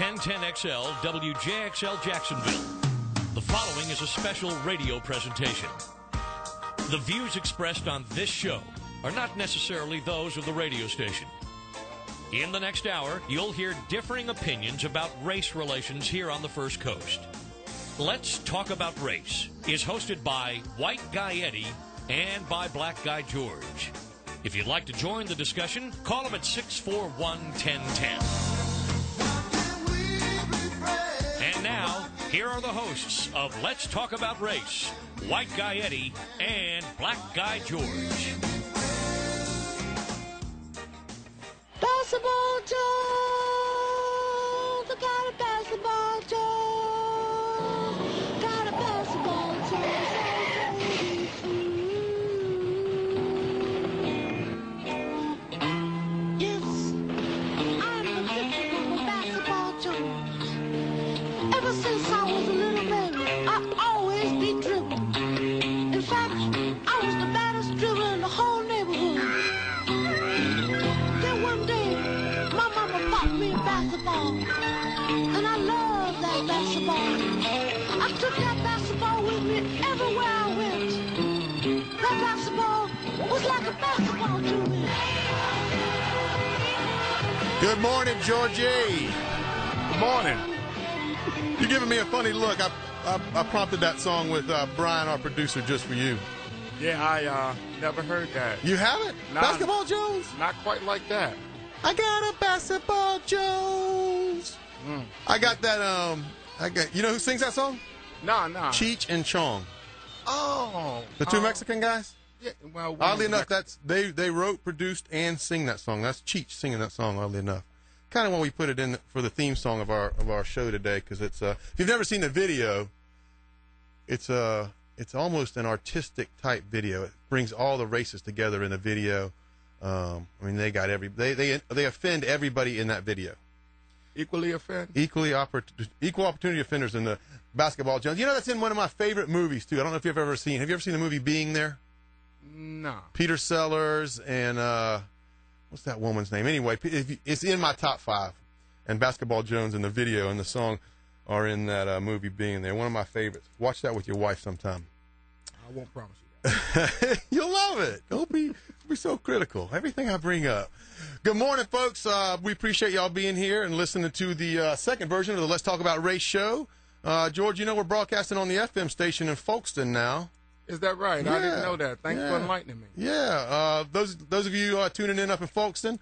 1010XL WJXL Jacksonville. The following is a special radio presentation. The views expressed on this show are not necessarily those of the radio station. In the next hour, you'll hear differing opinions about race relations here on the First Coast. Let's Talk About Race is hosted by White Guy Eddie and by Black Guy George. If you'd like to join the discussion, call them at 641-1010. And now, here are the hosts of Let's Talk About Race, White Guy Eddie and Black Guy George. Basketball Jones, I got a basketball Jones, got a basketball Jones. Yes, I'm the victim of a basketball Jones. Ever since I was a little baby, I always be dribbling. In fact, I was the baddest dribbler in the whole neighborhood. Then one day, my mama bought me a basketball, and I loved that basketball. I took that basketball with me everywhere I went. That basketball was like a basketball to me. Good morning, Georgie. Good morning. You're giving me a funny look. I prompted that song with Brian, our producer, just for you. Yeah, I never heard that. You haven't? Nah, Basketball Jones? Not quite like that. I got a basketball Jones. I got that, you know who sings that song? Nah. Cheech and Chong. Oh. The two Mexican guys? Yeah, well, Oddly enough, they wrote, produced, and sing that song. That's Cheech singing that song, oddly enough. Kind of when we put it in for the theme song of our show today, because it's if you've never seen the video, it's almost an artistic type video. It brings all the races together in the video. I mean, they got they offend everybody in that video. Equally offend? Equal opportunity offenders in the Basketball Jones. You know, that's in one of my favorite movies too. I don't know if you've ever seen. Have you ever seen the movie Being There? No. Peter Sellers and what's that woman's name? Anyway, it's in my top 5. And Basketball Jones and the video and the song are in that movie Being There. One of my favorites. Watch that with your wife sometime. I won't promise you that. You'll love it. Don't be so critical. Everything I bring up. Good morning, folks. We appreciate y'all being here and listening to the second version of the Let's Talk About Race show. George, you know we're broadcasting on the FM station in Folkestone now. Is that right? Yeah, I didn't know that. Thanks for enlightening me. Yeah. Those of you tuning in up in Folkestone,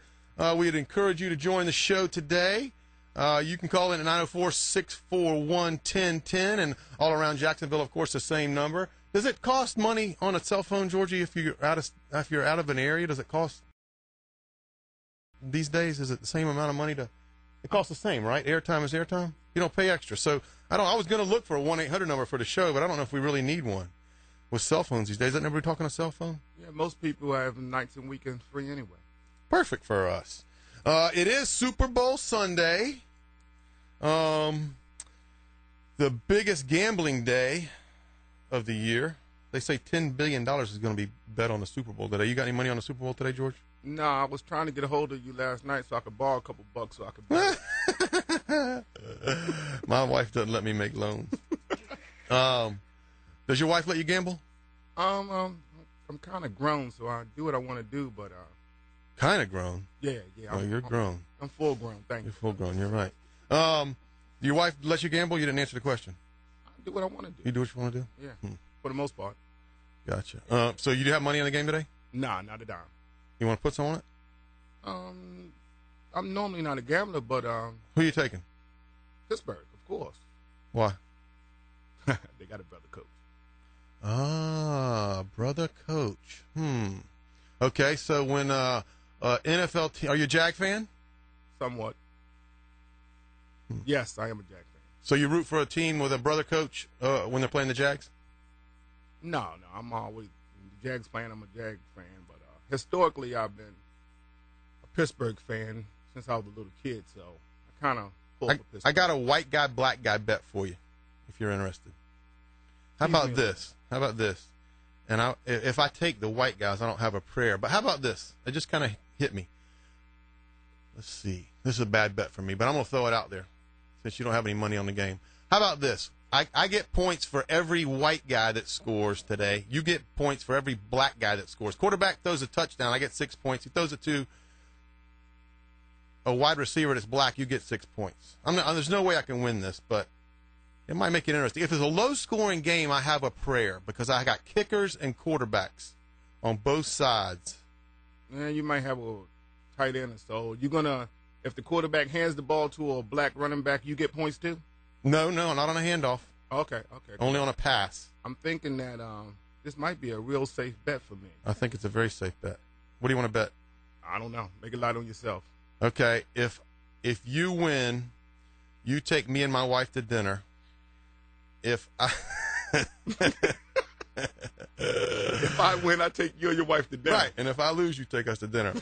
we'd encourage you to join the show today. You can call in at 904-641-1010, and all around Jacksonville, of course, the same number. Does it cost money on a cell phone, Georgie, if you're out of an area? Does it cost these days? Is it the same amount of money to? It costs the same, right? Airtime is airtime. You don't pay extra. So I was going to look for a 1-800 number for the show, but I don't know if we really need one with cell phones these days. Isn't everybody talking on a cell phone? Yeah, most people have nights and weekends free anyway. Perfect for us. It is Super Bowl Sunday. The biggest gambling day of the year. They say $10 billion is going to be bet on the Super Bowl today. You got any money on the Super Bowl today, George? No, I was trying to get a hold of you last night so I could borrow a couple bucks so I could bet. My wife doesn't let me make loans. Does your wife let you gamble? I'm kind of grown, so I do what I want to do, but kind of grown. Yeah. Oh, you're grown. I'm full grown. Thank you. You're full grown. You're right. Your wife lets you gamble? You didn't answer the question. I do what I want to do. You do what you want to do? Yeah, for the most part. Gotcha. So you do have money on the game today? Nah, not a dime. You want to put some on it? I'm normally not a gambler, but who are you taking? Pittsburgh, of course. Why? They got a brother coach. Ah, brother coach. Okay, so when NFL team, are you a Jag fan? Somewhat. Yes, I am a Jag fan. So you root for a team with a brother coach when they're playing the Jags? No, I'm always, when the Jags playing, I'm a Jag fan, but historically I've been a Pittsburgh fan since I was a little kid, so I kind of pull for Pittsburgh. I got a white guy, black guy bet for you, if you're interested. How about this? And if I take the white guys, I don't have a prayer. But how about this? It just kind of hit me. Let's see. This is a bad bet for me, but I'm going to throw it out there. since you don't have any money on the game. How about this? I get points for every white guy that scores today. You get points for every black guy that scores. Quarterback throws a touchdown, I get 6 points. He throws it to a wide receiver that's black, you get 6 points. There's no way I can win this, but it might make it interesting. If it's a low-scoring game, I have a prayer because I got kickers and quarterbacks on both sides. Man, you might have a tight end or so. You're going to, if the quarterback hands the ball to a black running back, you get points too? No, not on a handoff. Okay. Only on a pass. I'm thinking that this might be a real safe bet for me. I think it's a very safe bet. What do you want to bet? I don't know. Make it light on yourself. Okay, if you win, you take me and my wife to dinner. If I win, I take you and your wife to dinner. Right, and if I lose, you take us to dinner.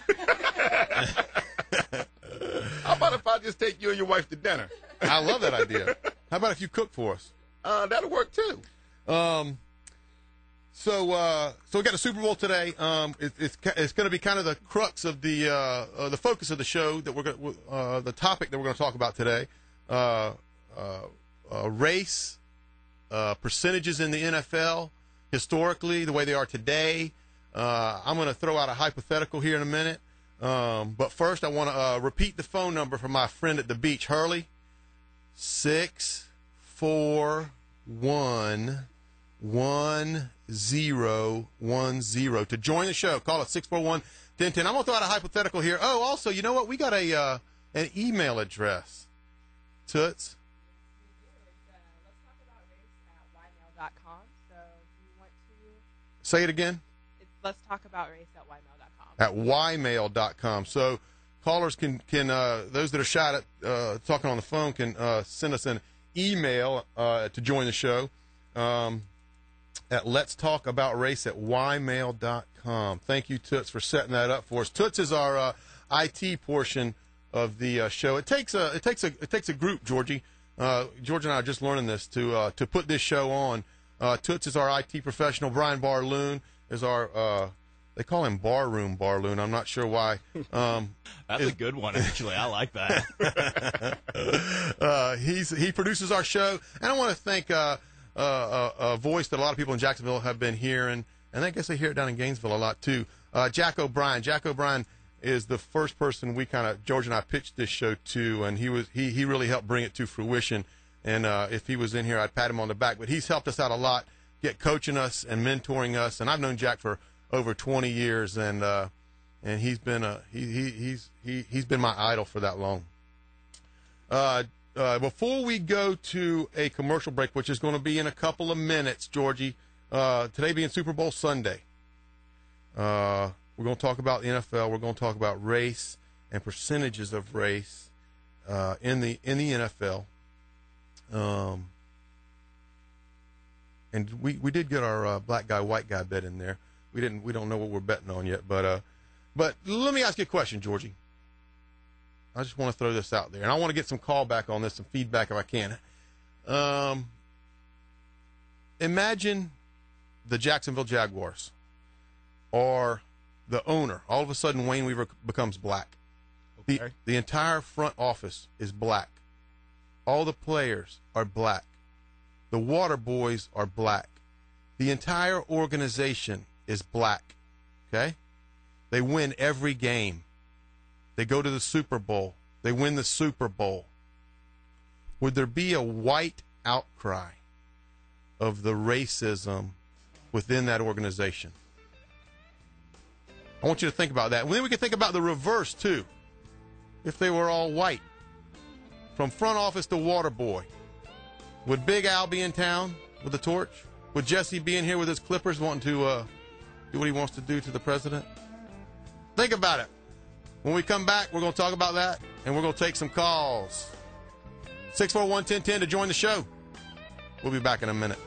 How about if I just take you and your wife to dinner? I love that idea. How about if you cook for us? That'll work too. So we got a Super Bowl today. It's going to be kind of the crux of the focus of the show that the topic that we're going to talk about today. Race, percentages in the NFL, historically, the way they are today. I'm going to throw out a hypothetical here in a minute. But first, I want to repeat the phone number for my friend at the beach, Hurley. 641-1010 to join the show. Call it 641-1010. I'm going to throw out a hypothetical here. Oh, also, you know what? We got an email address. Toots. Let's talk about race at ymail.com. So do you want to... Say it again. Let's talk about race at ymail.com. At ymail.com. So callers can those that are shy at talking on the phone can send us an email to join the show at let's talk about race at ymail.com. Thank you, Toots, for setting that up for us. Toots is our IT portion of the show. It takes a group, Georgie. George and I are just learning this to put this show on. Toots is our IT professional. Brian Barloon is our they call him Barroom Barloon. I'm not sure why. That's a good one, actually. I like that. He produces our show, and I want to thank a voice that a lot of people in Jacksonville have been hearing, and I guess they hear it down in Gainesville a lot too. Jack O'Brien. Jack O'Brien is the first person George and I pitched this show to, and he really helped bring it to fruition. And if he was in here, I'd pat him on the back. But he's helped us out a lot, coaching us and mentoring us. And I've known Jack for over 20 years, and he's been he's been my idol for that long. Before we go to a commercial break, which is going to be in a couple of minutes, Georgie, today being Super Bowl Sunday, we're going to talk about the NFL. We're going to talk about race and percentages of race in the NFL. And we did get our black guy, white guy bet in there. We don't know what we're betting on yet, but let me ask you a question, Georgie. I just want to throw this out there, and I want to get some callback on this, some feedback if I can. Imagine the Jacksonville Jaguars or the owner. All of a sudden, Wayne Weaver becomes black. Okay. The entire front office is black. All the players are black. The water boys are black. The entire organization is black. Okay? They win every game. They go to the Super Bowl. They win the Super Bowl. Would there be a white outcry of the racism within that organization? I want you to think about that. And then we can think about the reverse, too. If they were all white, from front office to water boy, would Big Al be in town with the torch? Would Jesse be in here with his clippers wanting to do what he wants to do to the president? Think about it. When we come back, we're going to talk about that, and we're going to take some calls. 641-1010 to join the show. We'll be back in a minute.